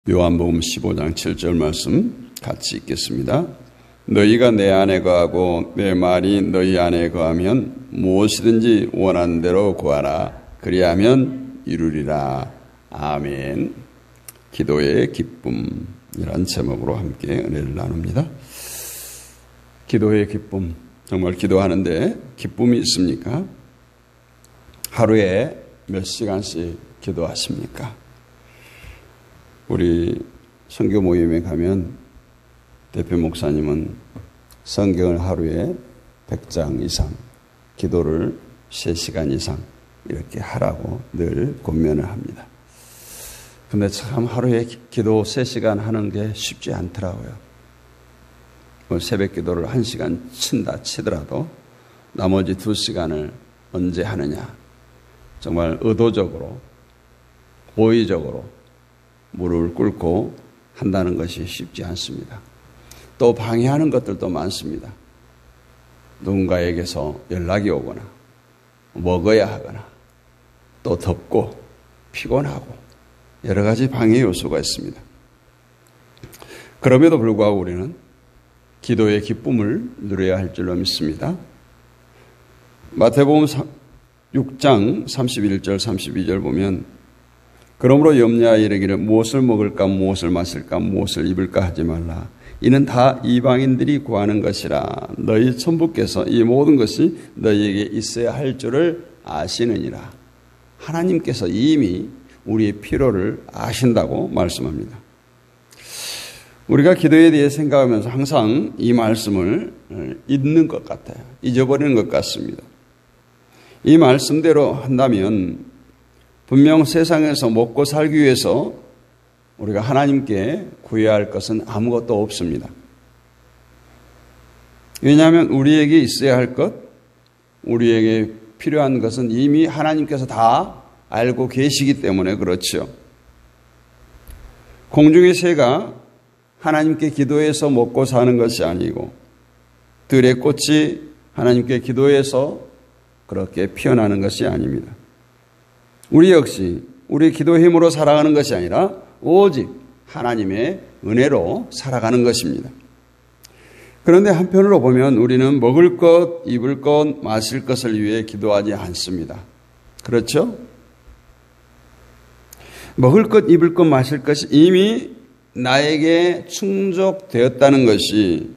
요한복음 15장 7절 말씀 같이 읽겠습니다. 너희가 내 안에 거하고 내 말이 너희 안에 거하면 무엇이든지 원하는 대로 구하라. 그리하면 이루리라. 아멘. 기도의 기쁨이란 제목으로 함께 은혜를 나눕니다. 기도의 기쁨, 정말 기도하는데 기쁨이 있습니까? 하루에 몇 시간씩 기도하십니까? 우리 선교 모임에 가면 대표 목사님은 성경을 하루에 100장 이상, 기도를 3시간 이상 이렇게 하라고 늘 권면을 합니다. 근데 참 하루에 기도 3시간 하는 게 쉽지 않더라고요. 새벽 기도를 1시간 친다 치더라도 나머지 2시간을 언제 하느냐. 정말 의도적으로, 고의적으로 무릎을 꿇고 한다는 것이 쉽지 않습니다. 또 방해하는 것들도 많습니다. 누군가에게서 연락이 오거나 먹어야 하거나 또 덥고 피곤하고 여러 가지 방해 요소가 있습니다. 그럼에도 불구하고 우리는 기도의 기쁨을 누려야 할 줄로 믿습니다. 마태복음 6장 31절 32절 보면 그러므로 염려하여 이르기를 무엇을 먹을까 무엇을 마실까 무엇을 입을까 하지 말라. 이는 다 이방인들이 구하는 것이라. 너희 천부께서 이 모든 것이 너희에게 있어야 할 줄을 아시느니라. 하나님께서 이미 우리의 필요를 아신다고 말씀합니다. 우리가 기도에 대해 생각하면서 항상 이 말씀을 잊는 것 같아요. 잊어버리는 것 같습니다. 이 말씀대로 한다면 분명 세상에서 먹고 살기 위해서 우리가 하나님께 구해야 할 것은 아무것도 없습니다. 왜냐하면 우리에게 있어야 할 것, 우리에게 필요한 것은 이미 하나님께서 다 알고 계시기 때문에 그렇죠. 공중의 새가 하나님께 기도해서 먹고 사는 것이 아니고 들의 꽃이 하나님께 기도해서 그렇게 피어나는 것이 아닙니다. 우리 역시 우리 기도의 힘으로 살아가는 것이 아니라 오직 하나님의 은혜로 살아가는 것입니다. 그런데 한편으로 보면 우리는 먹을 것, 입을 것, 마실 것을 위해 기도하지 않습니다. 그렇죠? 먹을 것, 입을 것, 마실 것이 이미 나에게 충족되었다는 것이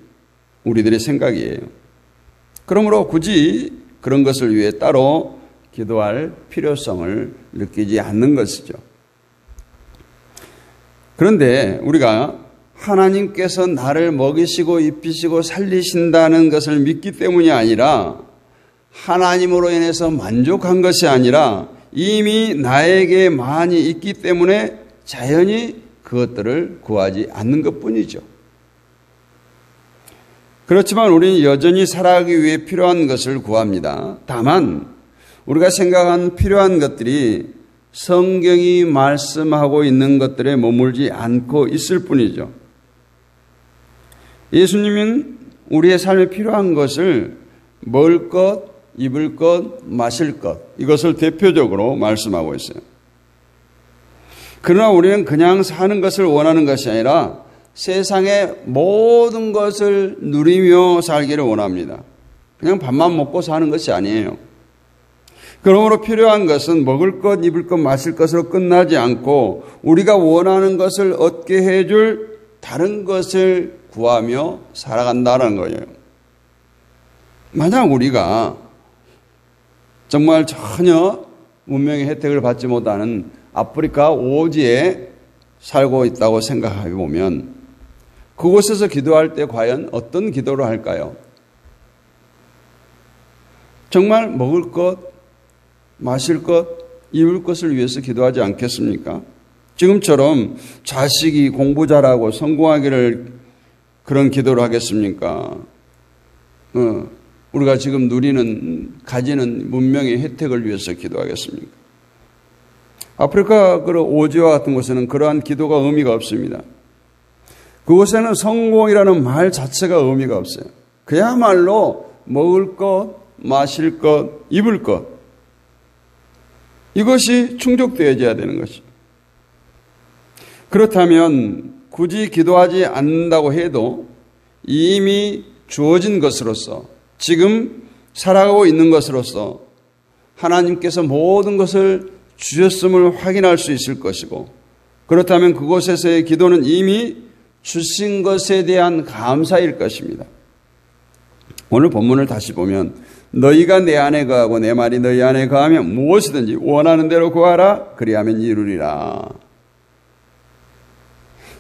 우리들의 생각이에요. 그러므로 굳이 그런 것을 위해 따로 기도할 필요성을 느끼지 않는 것이죠. 그런데 우리가 하나님께서 나를 먹이시고 입히시고 살리신다는 것을 믿기 때문이 아니라 하나님으로 인해서 만족한 것이 아니라 이미 나에게 많이 있기 때문에 자연히 그것들을 구하지 않는 것뿐이죠. 그렇지만 우리는 여전히 살아가기 위해 필요한 것을 구합니다. 다만 우리가 생각한 필요한 것들이 성경이 말씀하고 있는 것들에 머물지 않고 있을 뿐이죠. 예수님은 우리의 삶에 필요한 것을 먹을 것, 입을 것, 마실 것 이것을 대표적으로 말씀하고 있어요. 그러나 우리는 그냥 사는 것을 원하는 것이 아니라 세상의 모든 것을 누리며 살기를 원합니다. 그냥 밥만 먹고 사는 것이 아니에요. 그러므로 필요한 것은 먹을 것, 입을 것, 마실 것으로 끝나지 않고 우리가 원하는 것을 얻게 해줄 다른 것을 구하며 살아간다는 거예요. 만약 우리가 정말 전혀 문명의 혜택을 받지 못하는 아프리카 오지에 살고 있다고 생각해 보면 그곳에서 기도할 때 과연 어떤 기도를 할까요? 정말 먹을 것, 마실 것, 입을 것을 위해서 기도하지 않겠습니까? 지금처럼 자식이 공부 잘하고 성공하기를 그런 기도를 하겠습니까? 우리가 지금 가지는 문명의 혜택을 위해서 기도하겠습니까? 아프리카 그런 오지와 같은 곳에는 그러한 기도가 의미가 없습니다. 그곳에는 성공이라는 말 자체가 의미가 없어요. 그야말로 먹을 것, 마실 것, 입을 것 이것이 충족되어져야 되는 것이죠. 그렇다면 굳이 기도하지 않는다고 해도 이미 주어진 것으로서, 지금 살아가고 있는 것으로서 하나님께서 모든 것을 주셨음을 확인할 수 있을 것이고, 그렇다면 그곳에서의 기도는 이미 주신 것에 대한 감사일 것입니다. 오늘 본문을 다시 보면 너희가 내 안에 거하고 내 말이 너희 안에 거하면 무엇이든지 원하는 대로 구하라 그리하면 이루리라.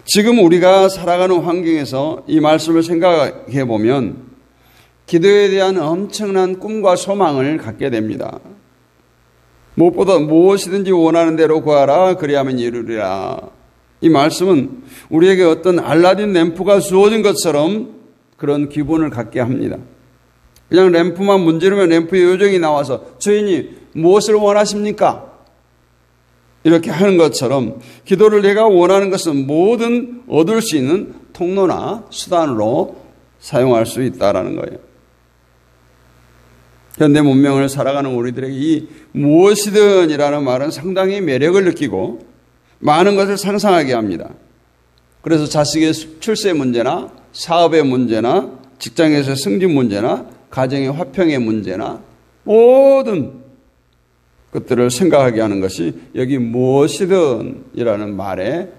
지금 우리가 살아가는 환경에서 이 말씀을 생각해 보면 기도에 대한 엄청난 꿈과 소망을 갖게 됩니다. 무엇보다 무엇이든지 원하는 대로 구하라 그리하면 이루리라. 이 말씀은 우리에게 어떤 알라딘 램프가 주어진 것처럼 그런 기분을 갖게 합니다. 그냥 램프만 문지르면 램프의 요정이 나와서 주인이 무엇을 원하십니까? 이렇게 하는 것처럼 기도를 내가 원하는 것은 뭐든 얻을 수 있는 통로나 수단으로 사용할 수 있다라는 거예요. 현대 문명을 살아가는 우리들에게 이 무엇이든이라는 말은 상당히 매력을 느끼고 많은 것을 상상하게 합니다. 그래서 자식의 출세 문제나 사업의 문제나 직장에서의 승진 문제나 가정의 화평의 문제나 모든 것들을 생각하게 하는 것이 여기 무엇이든이라는 말에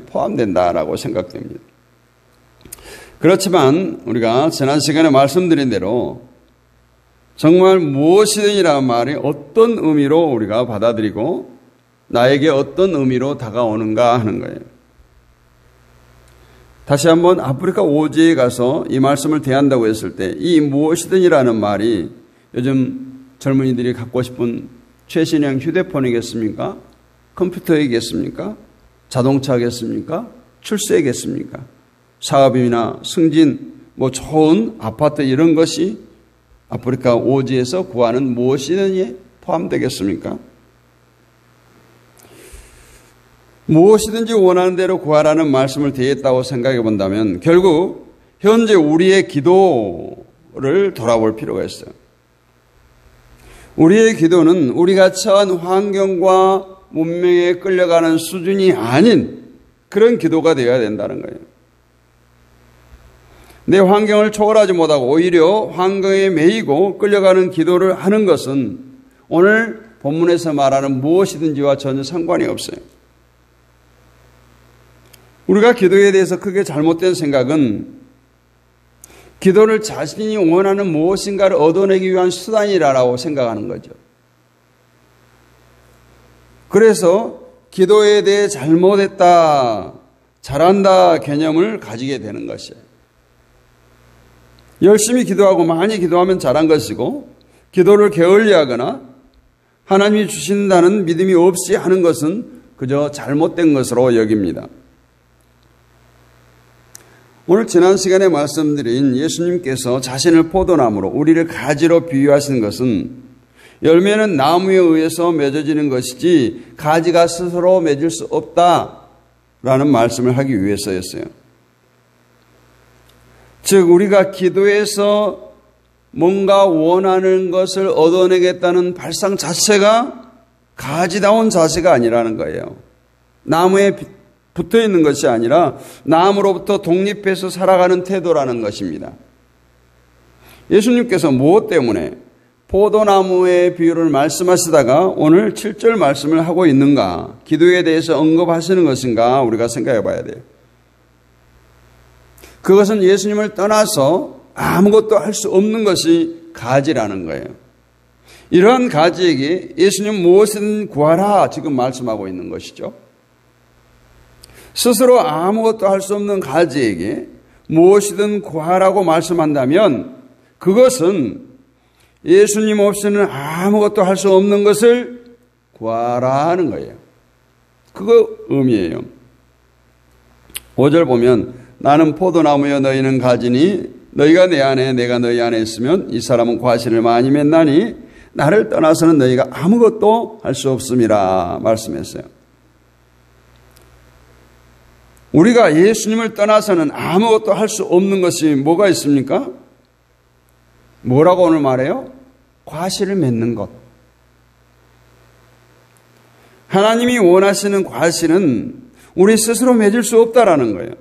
포함된다라고 생각됩니다. 그렇지만 우리가 지난 시간에 말씀드린 대로 정말 무엇이든이라는 말이 어떤 의미로 우리가 받아들이고 나에게 어떤 의미로 다가오는가 하는 거예요. 다시 한번 아프리카 오지에 가서 이 말씀을 대한다고 했을 때 이 무엇이든이라는 말이 요즘 젊은이들이 갖고 싶은 최신형 휴대폰이겠습니까? 컴퓨터이겠습니까? 자동차겠습니까? 출세겠습니까? 사업이나 승진, 좋은 아파트 이런 것이 아프리카 오지에서 구하는 무엇이든지 포함되겠습니까? 무엇이든지 원하는 대로 구하라는 말씀을 대했다고 생각해 본다면 결국 현재 우리의 기도를 돌아볼 필요가 있어요. 우리의 기도는 우리가 처한 환경과 문명에 끌려가는 수준이 아닌 그런 기도가 되어야 된다는 거예요. 내 환경을 초월하지 못하고 오히려 환경에 매이고 끌려가는 기도를 하는 것은 오늘 본문에서 말하는 무엇이든지와 전혀 상관이 없어요. 우리가 기도에 대해서 크게 잘못된 생각은 기도를 자신이 원하는 무엇인가를 얻어내기 위한 수단이라고 생각하는 거죠. 그래서 기도에 대해 잘못했다, 잘한다 개념을 가지게 되는 것이에요. 열심히 기도하고 많이 기도하면 잘한 것이고 기도를 게을리하거나 하나님이 주신다는 믿음이 없이 하는 것은 그저 잘못된 것으로 여깁니다. 오늘 지난 시간에 말씀드린 예수님께서 자신을 포도나무로 우리를 가지로 비유하신 것은 열매는 나무에 의해서 맺어지는 것이지 가지가 스스로 맺을 수 없다라는 말씀을 하기 위해서였어요. 즉 우리가 기도해서 뭔가 원하는 것을 얻어내겠다는 발상 자체가 가지다운 자세가 아니라는 거예요. 나무에 붙어 있는 것이 아니라 나무로부터 독립해서 살아가는 태도라는 것입니다. 예수님께서 무엇 때문에 포도나무의 비유를 말씀하시다가 오늘 7절 말씀을 하고 있는가, 기도에 대해서 언급하시는 것인가 우리가 생각해 봐야 돼요. 그것은 예수님을 떠나서 아무것도 할 수 없는 것이 가지라는 거예요. 이러한 가지에게 예수님 무엇이든 구하라 지금 말씀하고 있는 것이죠. 스스로 아무것도 할 수 없는 가지에게 무엇이든 구하라고 말씀한다면 그것은 예수님 없이는 아무것도 할 수 없는 것을 구하라 하는 거예요. 그거 의미예요. 5절 보면 나는 포도나무여 너희는 가지니 너희가 내 안에 내가 너희 안에 있으면 이 사람은 과실을 많이 맺나니 나를 떠나서는 너희가 아무것도 할 수 없음이라 말씀했어요. 우리가 예수님을 떠나서는 아무것도 할 수 없는 것이 뭐가 있습니까? 뭐라고 오늘 말해요? 과실을 맺는 것. 하나님이 원하시는 과실은 우리 스스로 맺을 수 없다라는 거예요.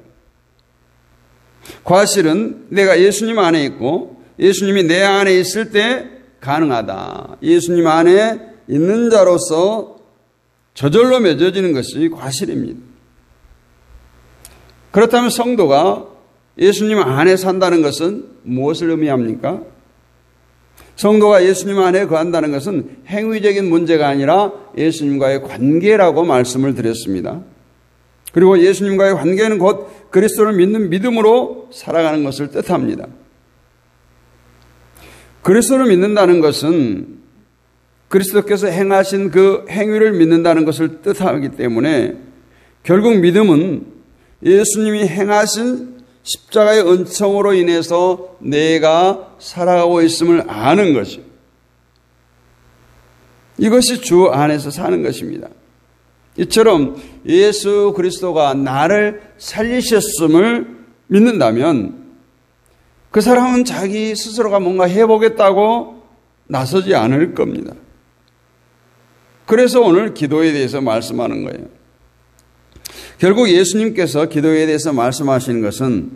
과실은 내가 예수님 안에 있고 예수님이 내 안에 있을 때 가능하다. 예수님 안에 있는 자로서 저절로 맺어지는 것이 과실입니다. 그렇다면 성도가 예수님 안에 산다는 것은 무엇을 의미합니까? 성도가 예수님 안에 거한다는 것은 행위적인 문제가 아니라 예수님과의 관계라고 말씀을 드렸습니다. 그리고 예수님과의 관계는 곧 그리스도를 믿는 믿음으로 살아가는 것을 뜻합니다. 그리스도를 믿는다는 것은 그리스도께서 행하신 그 행위를 믿는다는 것을 뜻하기 때문에 결국 믿음은 예수님이 행하신 십자가의 은총으로 인해서 내가 살아가고 있음을 아는 것이요. 이것이 주 안에서 사는 것입니다. 이처럼 예수 그리스도가 나를 살리셨음을 믿는다면 그 사람은 자기 스스로가 뭔가 해보겠다고 나서지 않을 겁니다. 그래서 오늘 기도에 대해서 말씀하는 거예요. 결국 예수님께서 기도에 대해서 말씀하시는 것은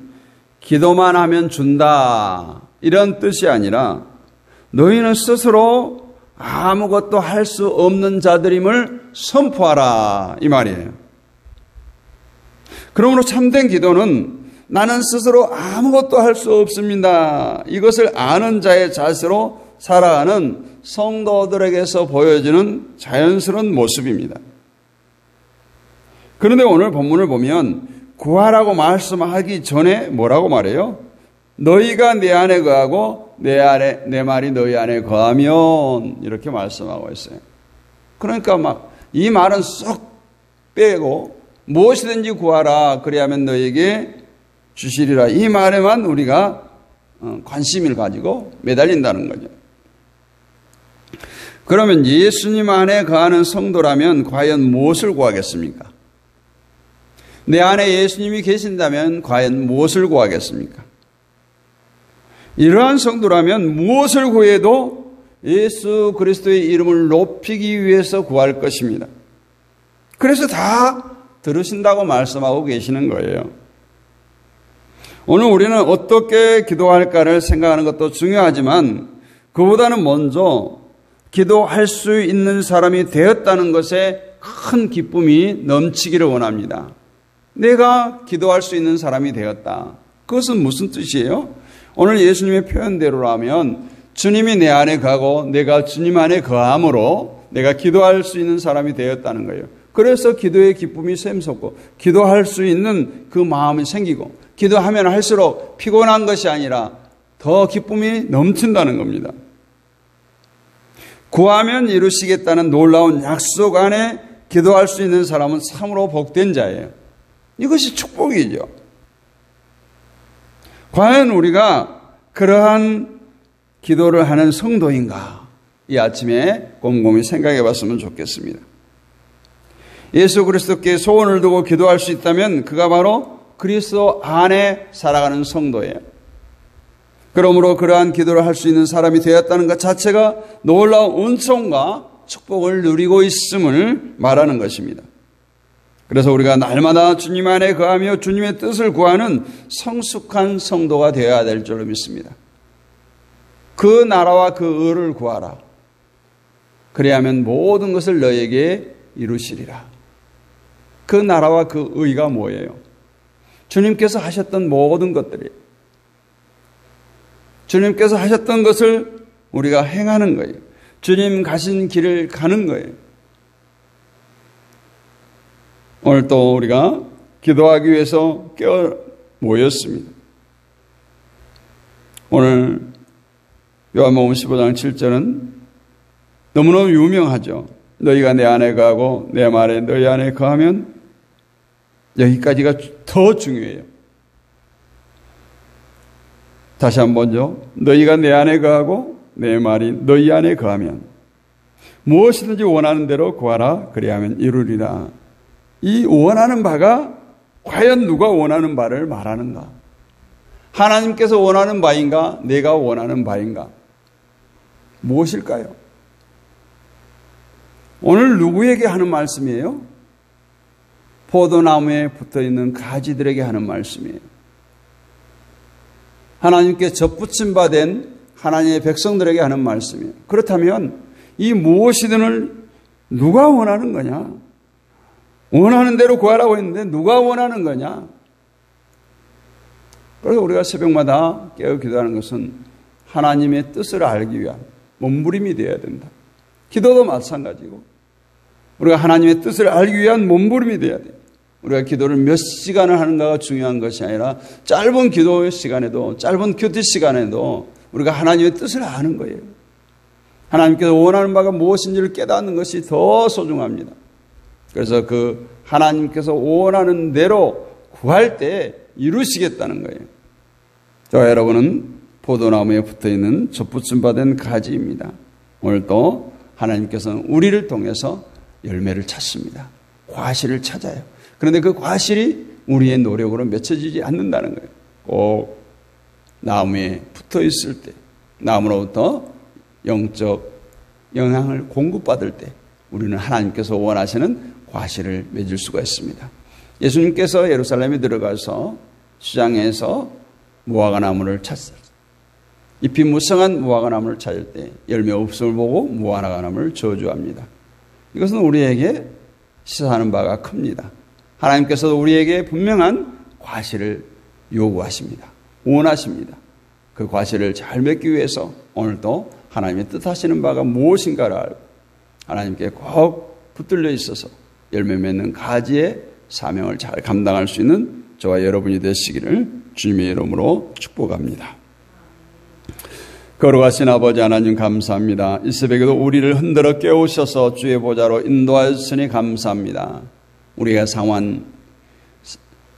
기도만 하면 준다 이런 뜻이 아니라 너희는 스스로 아무것도 할 수 없는 자들임을 선포하라 이 말이에요. 그러므로 참된 기도는 나는 스스로 아무것도 할 수 없습니다. 이것을 아는 자의 자세로 살아가는 성도들에게서 보여지는 자연스러운 모습입니다. 그런데 오늘 본문을 보면 구하라고 말씀하기 전에 뭐라고 말해요? 너희가 내 안에 거하고 내 말이 너희 안에 거하면 이렇게 말씀하고 있어요. 그러니까 막 이 말은 쏙 빼고 무엇이든지 구하라 그리하면 너희에게 주시리라 이 말에만 우리가 관심을 가지고 매달린다는 거죠. 그러면 예수님 안에 거하는 성도라면 과연 무엇을 구하겠습니까? 내 안에 예수님이 계신다면 과연 무엇을 구하겠습니까? 이러한 성도라면 무엇을 구해도 예수 그리스도의 이름을 높이기 위해서 구할 것입니다. 그래서 다 들으신다고 말씀하고 계시는 거예요. 오늘 우리는 어떻게 기도할까를 생각하는 것도 중요하지만 그보다는 먼저 기도할 수 있는 사람이 되었다는 것에 큰 기쁨이 넘치기를 원합니다. 내가 기도할 수 있는 사람이 되었다. 그것은 무슨 뜻이에요? 오늘 예수님의 표현대로라면 주님이 내 안에 거하고 내가 주님 안에 거함으로 내가 기도할 수 있는 사람이 되었다는 거예요. 그래서 기도의 기쁨이 샘솟고 기도할 수 있는 그 마음이 생기고 기도하면 할수록 피곤한 것이 아니라 더 기쁨이 넘친다는 겁니다. 구하면 이루시겠다는 놀라운 약속 안에 기도할 수 있는 사람은 참으로 복된 자예요. 이것이 축복이죠. 과연 우리가 그러한 기도를 하는 성도인가? 이 아침에 곰곰이 생각해 봤으면 좋겠습니다. 예수 그리스도께 소원을 두고 기도할 수 있다면 그가 바로 그리스도 안에 살아가는 성도예요. 그러므로 그러한 기도를 할 수 있는 사람이 되었다는 것 자체가 놀라운 은총과 축복을 누리고 있음을 말하는 것입니다. 그래서 우리가 날마다 주님 안에 거하며 주님의 뜻을 구하는 성숙한 성도가 되어야 될 줄로 믿습니다. 그 나라와 그 의를 구하라. 그래야면 모든 것을 너에게 이루시리라. 그 나라와 그 의가 뭐예요? 주님께서 하셨던 모든 것들이 주님께서 하셨던 것을 우리가 행하는 거예요. 주님 가신 길을 가는 거예요. 오늘 또 우리가 기도하기 위해서 깨어 모였습니다. 오늘 요한복음 15장 7절은 너무너무 유명하죠. 너희가 내 안에 거하고 내 말에 너희 안에 거하면 여기까지가 더 중요해요. 다시 한번요. 너희가 내 안에 거하고 내 말이 너희 안에 거하면 무엇이든지 원하는 대로 구하라 그리하면 이루리라. 이 원하는 바가 과연 누가 원하는 바를 말하는가? 하나님께서 원하는 바인가? 내가 원하는 바인가? 무엇일까요? 오늘 누구에게 하는 말씀이에요? 포도나무에 붙어있는 가지들에게 하는 말씀이에요. 하나님께 접붙임 바된 하나님의 백성들에게 하는 말씀이에요. 그렇다면 이 무엇이든을 누가 원하는 거냐? 원하는 대로 구하라고 했는데 누가 원하는 거냐? 그래서 우리가 새벽마다 깨어 기도하는 것은 하나님의 뜻을 알기 위한 몸부림이 되어야 된다. 기도도 마찬가지고 우리가 하나님의 뜻을 알기 위한 몸부림이 되어야 돼요. 우리가 기도를 몇 시간을 하는가가 중요한 것이 아니라 짧은 기도 시간에도 짧은 큐티 시간에도 우리가 하나님의 뜻을 아는 거예요. 하나님께서 원하는 바가 무엇인지를 깨닫는 것이 더 소중합니다. 그래서 그 하나님께서 원하는 대로 구할 때 이루시겠다는 거예요. 저와 여러분은 포도나무에 붙어있는 접붙임 받은 가지입니다. 오늘도 하나님께서는 우리를 통해서 열매를 찾습니다. 과실을 찾아요. 그런데 그 과실이 우리의 노력으로 맺혀지지 않는다는 거예요. 꼭 나무에 붙어있을 때, 나무로부터 영적 영향을 공급받을 때 우리는 하나님께서 원하시는 과실을 맺을 수가 있습니다. 예수님께서 예루살렘에 들어가서 시장에서 무화과나무를 찾았어요. 잎이 무성한 무화과나무를 찾을 때 열매 없음을 보고 무화과나무를 저주합니다. 이것은 우리에게 시사하는 바가 큽니다. 하나님께서도 우리에게 분명한 과실을 요구하십니다. 원하십니다. 그 과실을 잘 맺기 위해서 오늘도 하나님의 뜻하시는 바가 무엇인가를 알고 하나님께 꼭 붙들려 있어서 열매 맺는 가지의 사명을 잘 감당할 수 있는 저와 여러분이 되시기를 주님의 이름으로 축복합니다. 거룩하신 아버지 하나님 감사합니다. 이 새벽에도 우리를 흔들어 깨우셔서 주의 보좌로 인도하셨으니 감사합니다. 우리가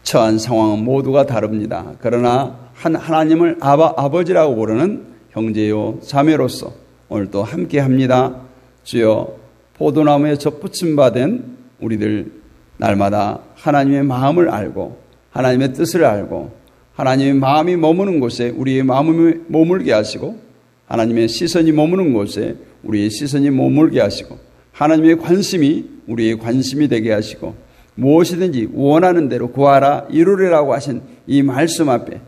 처한 상황은 모두가 다릅니다. 그러나 하나님을 아버지라고 부르는 형제요 자매로서 오늘도 함께합니다. 주여 포도나무에 접붙임 받은 우리들 날마다 하나님의 마음을 알고 하나님의 뜻을 알고 하나님의 마음이 머무는 곳에 우리의 마음이 머물게 하시고 하나님의 시선이 머무는 곳에 우리의 시선이 머물게 하시고 하나님의 관심이 우리의 관심이 되게 하시고 무엇이든지 원하는 대로 구하라 이루리라고 하신 이 말씀 앞에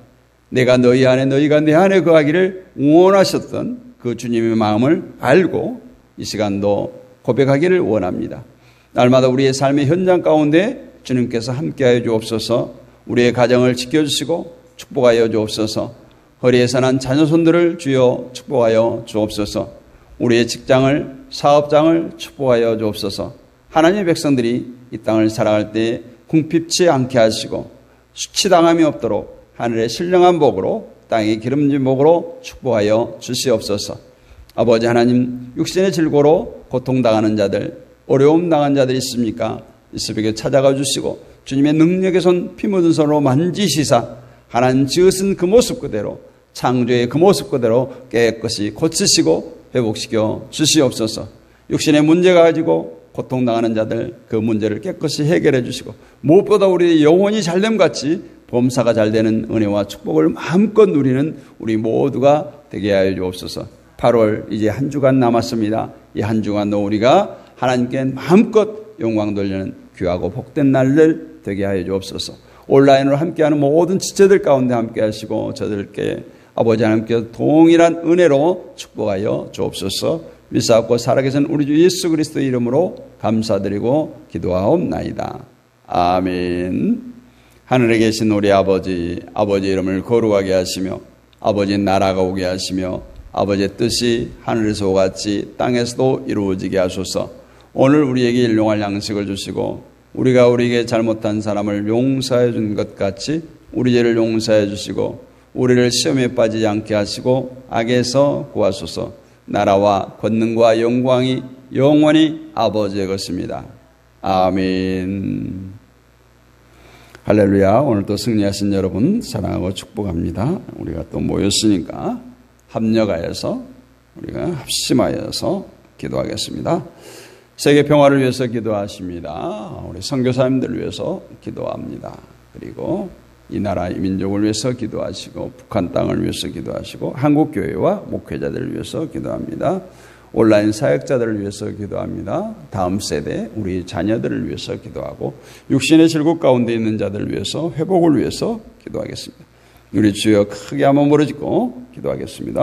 내가 너희 안에 너희가 내 안에 거하기를 원하셨던 그 주님의 마음을 알고 이 시간도 고백하기를 원합니다. 날마다 우리의 삶의 현장 가운데 주님께서 함께하여 주옵소서. 우리의 가정을 지켜주시고 축복하여 주옵소서. 허리에서 난 자녀손들을 주여 축복하여 주옵소서. 우리의 직장을 사업장을 축복하여 주옵소서. 하나님의 백성들이 이 땅을 살아갈 때 궁핍치 않게 하시고 수치당함이 없도록 하늘의 신령한 복으로 땅의 기름진 복으로 축복하여 주시옵소서. 아버지 하나님, 육신의 질고로 고통당하는 자들, 어려움 당한 자들이 있습니까? 이 새벽에 찾아가 주시고 주님의 능력의 손, 피 묻은 손으로 만지시사 하나님 지으신 그 모습 그대로 창조의 그 모습 그대로 깨끗이 고치시고 회복시켜 주시옵소서. 육신의 문제가 가지고 고통당하는 자들 그 문제를 깨끗이 해결해 주시고 무엇보다 우리의 영혼이 잘됨 같이 범사가 잘 되는 은혜와 축복을 마음껏 누리는 우리 모두가 되게 하여 주옵소서. 8월 이제 한 주간 남았습니다. 이 한 주간도 우리가 하나님께 마음껏 영광 돌리는 귀하고 복된 날들 되게 하여 주옵소서. 온라인으로 함께하는 모든 지체들 가운데 함께 하시고 저들께 아버지 하나님께서 동일한 은혜로 축복하여 주옵소서. 믿사옵고 살아계신 우리 주 예수 그리스도의 이름으로 감사드리고 기도하옵나이다. 아멘. 하늘에 계신 우리 아버지 이름을 거룩하게 하시며 아버지 나라가 오게 하시며 아버지의 뜻이 하늘에서 같이 땅에서도 이루어지게 하소서. 오늘 우리에게 일용할 양식을 주시고 우리가 우리에게 잘못한 사람을 용서해 준 것 같이 우리 죄를 용서해 주시고 우리를 시험에 빠지지 않게 하시고 악에서 구하소서. 나라와 권능과 영광이 영원히 아버지의 것입니다. 아멘. 할렐루야. 오늘도 승리하신 여러분 사랑하고 축복합니다. 우리가 또 모였으니까 합력하여서 우리가 합심하여서 기도하겠습니다. 세계 평화를 위해서 기도하십니다. 우리 선교사님들을 위해서 기도합니다. 그리고 이 나라 이 민족을 위해서 기도하시고 북한 땅을 위해서 기도하시고 한국교회와 목회자들을 위해서 기도합니다. 온라인 사역자들을 위해서 기도합니다. 다음 세대 우리 자녀들을 위해서 기도하고 육신의 질곡 가운데 있는 자들을 위해서 회복을 위해서 기도하겠습니다. 우리 주여 크게 한번 부르짖고 기도하겠습니다.